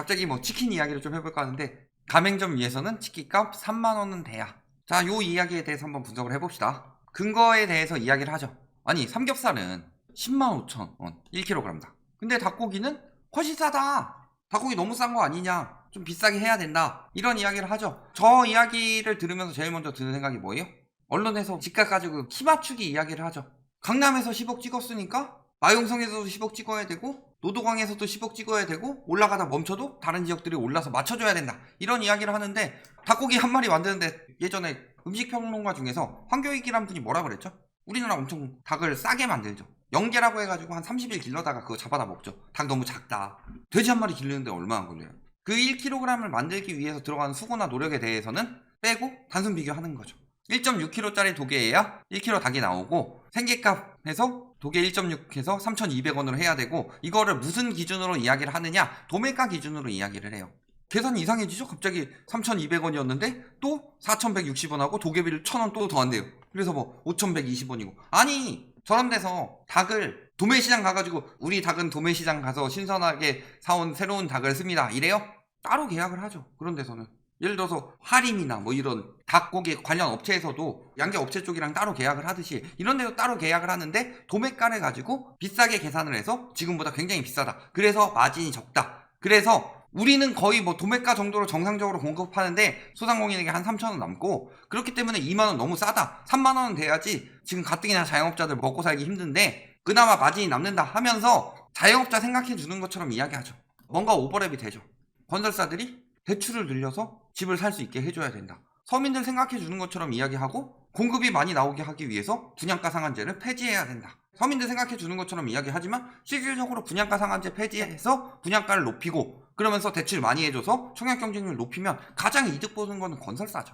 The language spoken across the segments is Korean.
갑자기 뭐 치킨 이야기를 좀 해볼까 하는데 가맹점 위에서는 치킨값 3만원은 돼야. 자, 요 이야기에 대해서 한번 분석을 해봅시다. 근거에 대해서 이야기를 하죠. 아니 삼겹살은 105,000원 1kg다. 근데 닭고기는 훨씬 싸다. 닭고기 너무 싼 거 아니냐, 좀 비싸게 해야 된다, 이런 이야기를 하죠. 저 이야기를 들으면서 제일 먼저 드는 생각이 뭐예요? 언론에서 집값 가지고 키 맞추기 이야기를 하죠. 강남에서 10억 찍었으니까 마용성에서도 10억 찍어야 되고 노도강에서도 10억 찍어야 되고 올라가다 멈춰도 다른 지역들이 올라서 맞춰줘야 된다, 이런 이야기를 하는데 닭고기 한 마리 만드는데 예전에 음식평론가 중에서 황교익이란 분이 뭐라 그랬죠? 우리나라 엄청 닭을 싸게 만들죠. 영계라고 해가지고 한 30일 길러다가 그거 잡아다 먹죠. 닭 너무 작다. 돼지 한 마리 기르는데 얼마나 걸려요? 그 1kg을 만들기 위해서 들어가는 수고나 노력에 대해서는 빼고 단순 비교하는 거죠. 1.6kg짜리 도개에야 1kg 닭이 나오고 생계값에서 도개 1.6해서 3,200원으로 해야 되고, 이거를 무슨 기준으로 이야기를 하느냐, 도매가 기준으로 이야기를 해요. 계산이 이상해지죠? 갑자기 3,200원이었는데 또 4,160원하고 도개비를 1,000원 또 더한대요. 그래서 뭐 5,120원이고. 아니 저런 데서 닭을 도매시장 가가지고 우리 닭은 도매시장 가서 신선하게 사온 새로운 닭을 씁니다 이래요? 따로 계약을 하죠. 그런 데서는 예를 들어서 하림이나 뭐 이런 닭고기 관련 업체에서도 양계 업체 쪽이랑 따로 계약을 하듯이 이런 데도 따로 계약을 하는데 도매가를 가지고 비싸게 계산을 해서 지금보다 굉장히 비싸다, 그래서 마진이 적다, 그래서 우리는 거의 뭐 도매가 정도로 정상적으로 공급하는데 소상공인에게 한 3,000원 남고, 그렇기 때문에 2만원 너무 싸다, 3만원은 돼야지 지금 가뜩이나 자영업자들 먹고 살기 힘든데 그나마 마진이 남는다 하면서 자영업자 생각해 주는 것처럼 이야기하죠. 뭔가 오버랩이 되죠. 건설사들이 대출을 늘려서 집을 살 수 있게 해줘야 된다, 서민들 생각해 주는 것처럼 이야기하고, 공급이 많이 나오게 하기 위해서 분양가 상한제를 폐지해야 된다, 서민들 생각해 주는 것처럼 이야기하지만 실질적으로 분양가 상한제 폐지해서 분양가를 높이고 그러면서 대출 많이 해줘서 청약 경쟁률 높이면 가장 이득 보는 거는 건설사죠.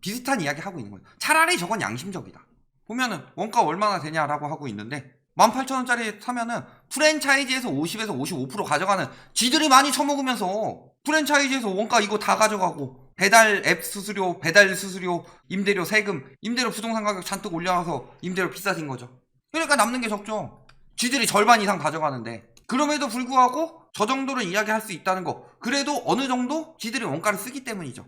비슷한 이야기 하고 있는 거예요. 차라리 저건 양심적이다. 보면은 원가 얼마나 되냐라고 하고 있는데 18,000원짜리 사면은 프랜차이즈에서 50에서 55% 가져가는, 지들이 많이 처먹으면서 프랜차이즈에서 원가 이거 다 가져가고 배달 앱 수수료, 배달 수수료, 임대료, 세금, 임대료 부동산 가격 잔뜩 올려놔서 임대료 비싸진 거죠. 그러니까 남는 게 적죠. 지들이 절반 이상 가져가는데. 그럼에도 불구하고 저 정도를 이야기할 수 있다는 거, 그래도 어느 정도 지들이 원가를 쓰기 때문이죠.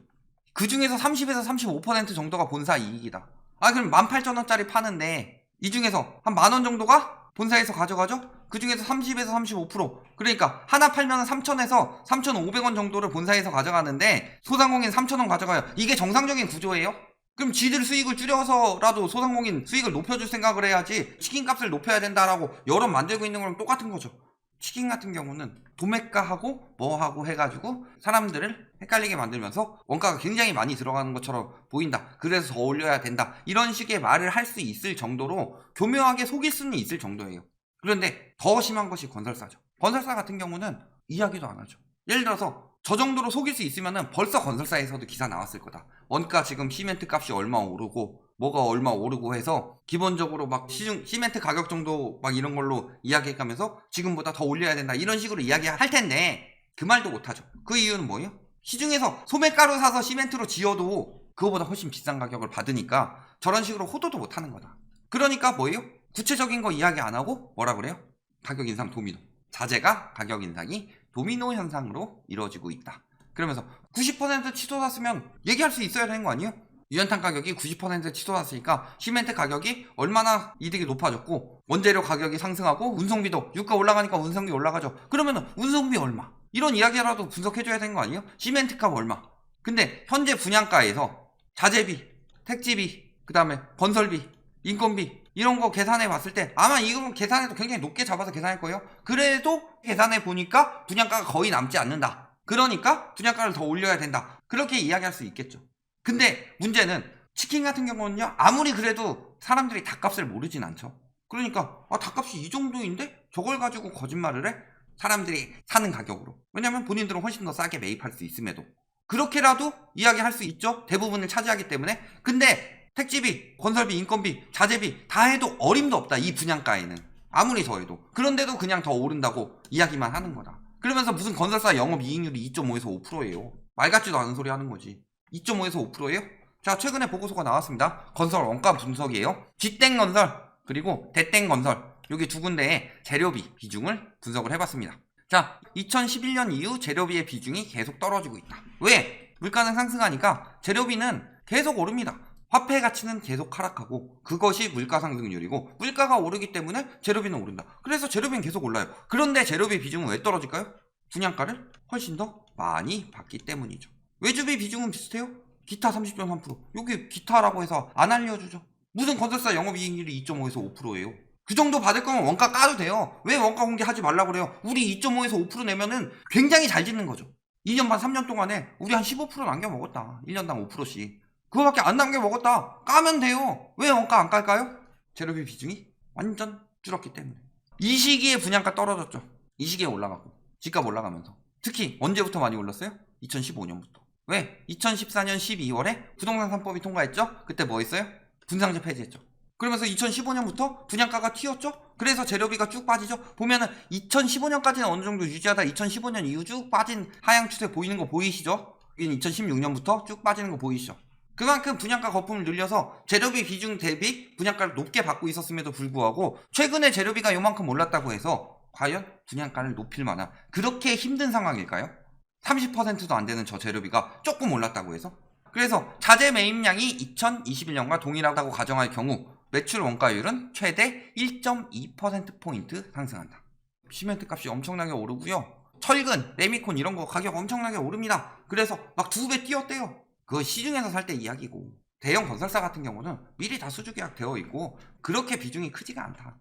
그 중에서 30에서 35% 정도가 본사 이익이다. 아 그럼 18,000원짜리 파는데 이 중에서 한 만원 정도가 본사에서 가져가죠? 그 중에서 30에서 35%, 그러니까 하나 팔면 3,000에서 3,500원 정도를 본사에서 가져가는데 소상공인 3,000원 가져가요. 이게 정상적인 구조예요? 그럼 지들 수익을 줄여서라도 소상공인 수익을 높여줄 생각을 해야지 치킨값을 높여야 된다라고 여론 만들고 있는 거랑 똑같은 거죠. 치킨 같은 경우는 도매가하고 뭐하고 해가지고 사람들을 헷갈리게 만들면서 원가가 굉장히 많이 들어가는 것처럼 보인다, 그래서 더 올려야 된다, 이런 식의 말을 할 수 있을 정도로 교묘하게 속일 수는 있을 정도예요. 그런데 더 심한 것이 건설사죠. 건설사 같은 경우는 이야기도 안 하죠. 예를 들어서 저 정도로 속일 수 있으면은 벌써 건설사에서도 기사 나왔을 거다. 원가 지금 시멘트 값이 얼마 오르고 뭐가 얼마 오르고 해서 기본적으로 막 시멘트 가격 정도 막 이런 걸로 이야기해가면서 지금보다 더 올려야 된다, 이런 식으로 이야기할 텐데 그 말도 못하죠. 그 이유는 뭐예요? 시중에서 소매가루 사서 시멘트로 지어도 그거보다 훨씬 비싼 가격을 받으니까 저런 식으로 호도도 못하는 거다. 그러니까 뭐예요? 구체적인 거 이야기 안 하고 뭐라 그래요? 가격 인상 도미노, 자재가 가격 인상이 도미노 현상으로 이루어지고 있다. 그러면서 90% 치솟았으면 얘기할 수 있어야 되는 거 아니에요? 유연탄 가격이 90% 치솟았으니까 시멘트 가격이 얼마나 이득이 높아졌고 원재료 가격이 상승하고 운송비도 유가 올라가니까 운송비 올라가죠. 그러면 운송비 얼마? 이런 이야기라도 분석해줘야 되는 거 아니에요? 시멘트값 얼마? 근데 현재 분양가에서 자재비, 택지비, 그 다음에 건설비, 인건비 이런 거 계산해 봤을 때 아마 이건 계산해도 굉장히 높게 잡아서 계산할 거예요. 그래도 계산해 보니까 분양가가 거의 남지 않는다. 그러니까 분양가를 더 올려야 된다. 그렇게 이야기할 수 있겠죠. 근데 문제는 치킨 같은 경우는요, 아무리 그래도 사람들이 닭값을 모르진 않죠. 그러니까 닭값이 이 정도인데 저걸 가지고 거짓말을 해? 사람들이 사는 가격으로. 왜냐면 본인들은 훨씬 더 싸게 매입할 수 있음에도. 그렇게라도 이야기할 수 있죠. 대부분을 차지하기 때문에. 근데 택지비, 건설비, 인건비, 자재비 다 해도 어림도 없다, 이 분양가에는. 아무리 더 해도. 그런데도 그냥 더 오른다고 이야기만 하는 거다. 그러면서 무슨 건설사 영업이익률이 2.5에서 5%예요. 말 같지도 않은 소리 하는 거지. 2.5에서 5%예요? 자, 최근에 보고서가 나왔습니다. 건설 원가 분석이에요. 쥐땡건설 그리고 대땡건설, 여기 두 군데의 재료비 비중을 분석을 해봤습니다. 자, 2011년 이후 재료비의 비중이 계속 떨어지고 있다. 왜? 물가는 상승하니까 재료비는 계속 오릅니다. 화폐 가치는 계속 하락하고 그것이 물가 상승률이고 물가가 오르기 때문에 재료비는 오른다. 그래서 재료비는 계속 올라요. 그런데 재료비 비중은 왜 떨어질까요? 분양가를 훨씬 더 많이 받기 때문이죠. 외주비 비중은 비슷해요. 기타 30.3%. 여기 기타라고 해서 안 알려주죠. 무슨 건설사 영업이익률이 2.5에서 5%예요. 그 정도 받을 거면 원가 까도 돼요. 왜 원가 공개하지 말라고 그래요? 우리 2.5에서 5% 내면은 굉장히 잘 짓는 거죠. 2년 반 3년 동안에 우리 한 15% 남겨 먹었다. 1년당 5%씩. 그거밖에 안 남겨 먹었다. 까면 돼요. 왜 원가 안 깔까요? 재료비 비중이 완전 줄었기 때문에. 이 시기에 분양가 떨어졌죠. 이 시기에 올라가고 집값 올라가면서. 특히 언제부터 많이 올랐어요? 2015년부터. 왜? 2014년 12월에 부동산 3법이 통과했죠? 그때 뭐 했어요? 분상제 폐지했죠. 그러면서 2015년부터 분양가가 튀었죠? 그래서 재료비가 쭉 빠지죠? 보면은 2015년까지는 어느 정도 유지하다 2015년 이후 쭉 빠진 하향 추세 보이는 거 보이시죠? 2016년부터 쭉 빠지는 거 보이시죠? 그만큼 분양가 거품을 늘려서 재료비 비중 대비 분양가를 높게 받고 있었음에도 불구하고 최근에 재료비가 요만큼 올랐다고 해서 과연 분양가를 높일 만한 그렇게 힘든 상황일까요? 30%도 안 되는 저 재료비가 조금 올랐다고 해서? 그래서 자재 매입량이 2021년과 동일하다고 가정할 경우 매출 원가율은 최대 1.2%포인트 상승한다. 시멘트 값이 엄청나게 오르고요. 철근, 레미콘 이런 거 가격 엄청나게 오릅니다. 그래서 막 2배 뛰었대요. 그거 시중에서 살 때 이야기고 대형 건설사 같은 경우는 미리 다 수주 계약 되어 있고 그렇게 비중이 크지가 않다.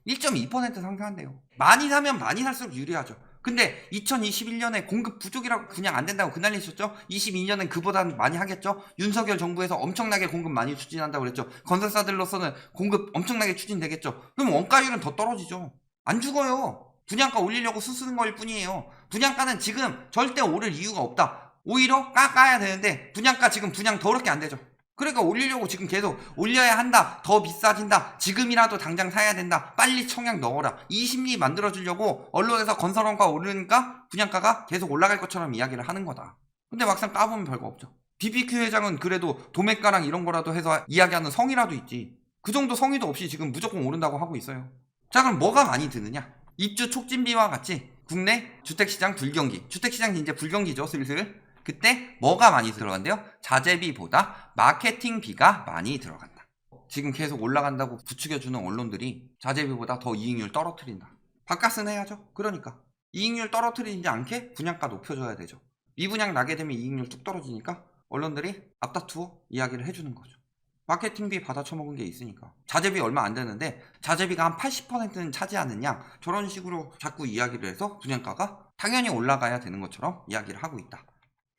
1.2% 상승한대요. 많이 사면 많이 살수록 유리하죠. 근데 2021년에 공급 부족이라고 그냥 안 된다고 그날리셨죠? 22년엔 그보단 많이 하겠죠? 윤석열 정부에서 엄청나게 공급 많이 추진한다고 그랬죠? 건설사들로서는 공급 엄청나게 추진되겠죠? 그럼 원가율은 더 떨어지죠. 안 죽어요. 분양가 올리려고 수쓰는 거일 뿐이에요. 분양가는 지금 절대 오를 이유가 없다. 오히려 깎아야 되는데 분양가 지금 분양 더럽게 안 되죠. 그러니까 올리려고 지금 계속 올려야 한다. 더 비싸진다. 지금이라도 당장 사야 된다. 빨리 청약 넣어라. 이 심리 만들어주려고 언론에서 건설원가 오르니까 분양가가 계속 올라갈 것처럼 이야기를 하는 거다. 근데 막상 까보면 별거 없죠. BBQ 회장은 그래도 도매가랑 이런 거라도 해서 이야기하는 성의라도 있지. 그 정도 성의도 없이 지금 무조건 오른다고 하고 있어요. 자, 그럼 뭐가 많이 드느냐? 입주 촉진비와 같이 국내 주택시장 불경기. 주택시장 이제 불경기죠, 슬슬. 그때 뭐가 많이 들어간대요? 자재비보다 마케팅비가 많이 들어간다. 지금 계속 올라간다고 부추겨주는 언론들이 자재비보다 더 이익률 떨어뜨린다. 바깥은 해야죠. 그러니까 이익률 떨어뜨리지 않게 분양가 높여줘야 되죠. 미분양 나게 되면 이익률 뚝 떨어지니까 언론들이 앞다투어 이야기를 해주는 거죠. 마케팅비 받아 처먹은 게 있으니까. 자재비 얼마 안 되는데 자재비가 한 80%는 차지하는 양, 저런 식으로 자꾸 이야기를 해서 분양가가 당연히 올라가야 되는 것처럼 이야기를 하고 있다.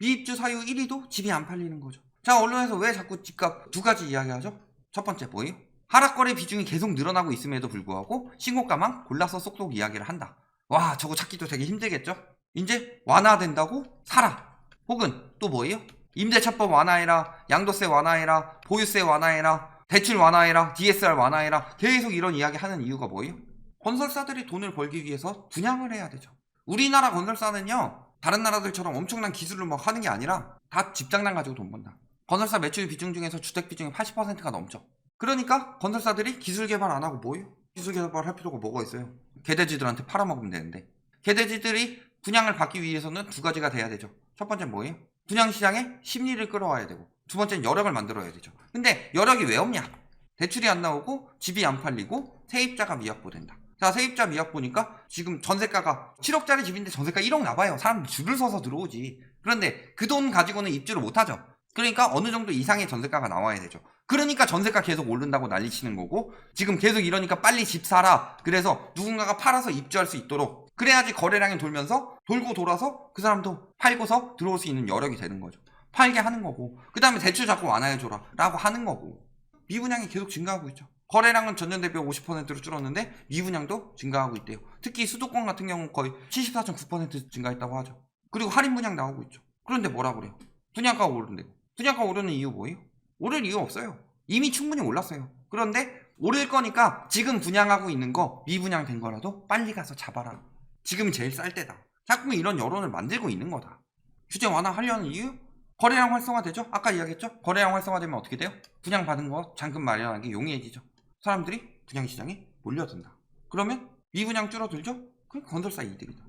미입주 사유 1위도 집이 안 팔리는 거죠. 자, 언론에서 왜 자꾸 집값 두 가지 이야기하죠? 첫 번째 뭐예요? 하락거래 비중이 계속 늘어나고 있음에도 불구하고 신고가만 골라서 쏙쏙 이야기를 한다. 와, 저거 찾기도 되게 힘들겠죠? 이제 완화된다고 사라. 혹은 또 뭐예요? 임대차법 완화해라, 양도세 완화해라, 보유세 완화해라, 대출 완화해라, DSR 완화해라. 계속 이런 이야기 하는 이유가 뭐예요? 건설사들이 돈을 벌기 위해서 분양을 해야 되죠. 우리나라 건설사는요, 다른 나라들처럼 엄청난 기술을 막 하는 게 아니라 다 집장난 가지고 돈 번다. 건설사 매출 비중 중에서 주택 비중이 80%가 넘죠. 그러니까 건설사들이 기술 개발 안 하고 뭐예요? 기술 개발 할 필요가 뭐가 있어요? 개돼지들한테 팔아먹으면 되는데. 개돼지들이 분양을 받기 위해서는 두 가지가 돼야 되죠. 첫 번째는 뭐예요? 분양시장에 심리를 끌어와야 되고, 두 번째는 여력을 만들어야 되죠. 근데 여력이 왜 없냐? 대출이 안 나오고 집이 안 팔리고 세입자가 미확보된다. 자, 세입자 미확 보니까 지금 전세가가 7억짜리 집인데 전세가 1억 나봐요. 사람 줄을 서서 들어오지. 그런데 그 돈 가지고는 입주를 못하죠. 그러니까 어느 정도 이상의 전세가가 나와야 되죠. 그러니까 전세가 계속 오른다고 난리치는 거고, 지금 계속 이러니까 빨리 집 사라. 그래서 누군가가 팔아서 입주할 수 있도록, 그래야지 거래량이 돌면서 돌고 돌아서 그 사람도 팔고서 들어올 수 있는 여력이 되는 거죠. 팔게 하는 거고, 그 다음에 대출 자꾸 완화해줘라 라고 하는 거고. 미분양이 계속 증가하고 있죠. 거래량은 전년 대비 50%로 줄었는데 미분양도 증가하고 있대요. 특히 수도권 같은 경우는 거의 74.9% 증가했다고 하죠. 그리고 할인 분양 나오고 있죠. 그런데 뭐라 그래요? 분양가가 오른대요. 분양가 오르는 이유 뭐예요? 오를 이유 없어요. 이미 충분히 올랐어요. 그런데 오를 거니까 지금 분양하고 있는 거 미분양 된 거라도 빨리 가서 잡아라. 지금이 제일 쌀 때다. 자꾸 이런 여론을 만들고 있는 거다. 규제 완화하려는 이유? 거래량 활성화되죠? 아까 이야기했죠? 거래량 활성화되면 어떻게 돼요? 분양받은 거 잔금 마련하기 용이해지죠. 사람들이 분양시장에 몰려든다. 그러면 미분양 줄어들죠? 그럼 건설사 이득이다.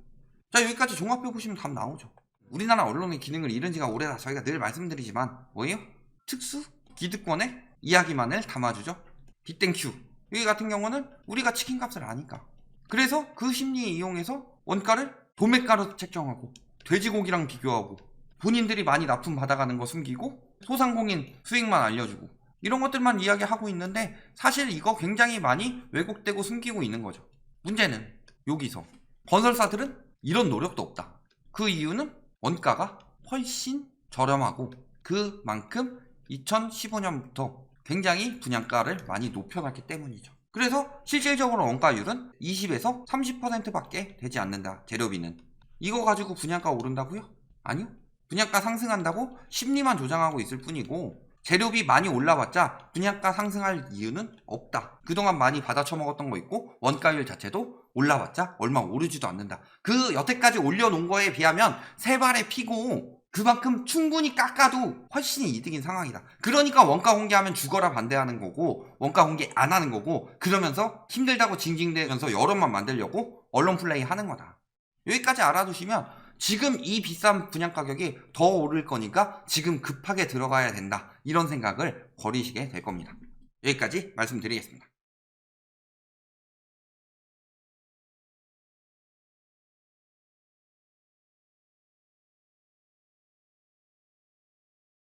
자, 여기까지 종합해 보시면 답 나오죠. 우리나라 언론의 기능을 잃은 지가 오래다. 저희가 늘 말씀드리지만 뭐예요? 특수 기득권의 이야기만을 담아주죠. 빅땡큐. 여기 같은 경우는 우리가 치킨값을 아니까, 그래서 그 심리에 이용해서 원가를 도매가로 책정하고 돼지고기랑 비교하고 본인들이 많이 납품 받아가는 거 숨기고 소상공인 수익만 알려주고 이런 것들만 이야기하고 있는데, 사실 이거 굉장히 많이 왜곡되고 숨기고 있는 거죠. 문제는 여기서 건설사들은 이런 노력도 없다. 그 이유는 원가가 훨씬 저렴하고 그만큼 2015년부터 굉장히 분양가를 많이 높여놨기 때문이죠. 그래서 실질적으로 원가율은 20에서 30% 밖에 되지 않는다. 재료비는. 이거 가지고 분양가 오른다고요? 아니요. 분양가 상승한다고 심리만 조장하고 있을 뿐이고, 재료비 많이 올라봤자 분양가 상승할 이유는 없다. 그동안 많이 받아 처먹었던 거 있고 원가율 자체도 올라봤자 얼마 오르지도 않는다. 그 여태까지 올려놓은 거에 비하면 세 발에 피고 그만큼 충분히 깎아도 훨씬 이득인 상황이다. 그러니까 원가 공개하면 죽어라 반대하는 거고, 원가 공개 안 하는 거고, 그러면서 힘들다고 징징대면서 여론만 만들려고 언론 플레이 하는 거다. 여기까지 알아두시면 지금 이 비싼 분양 가격이 더 오를 거니까 지금 급하게 들어가야 된다, 이런 생각을 버리시게 될 겁니다. 여기까지 말씀드리겠습니다.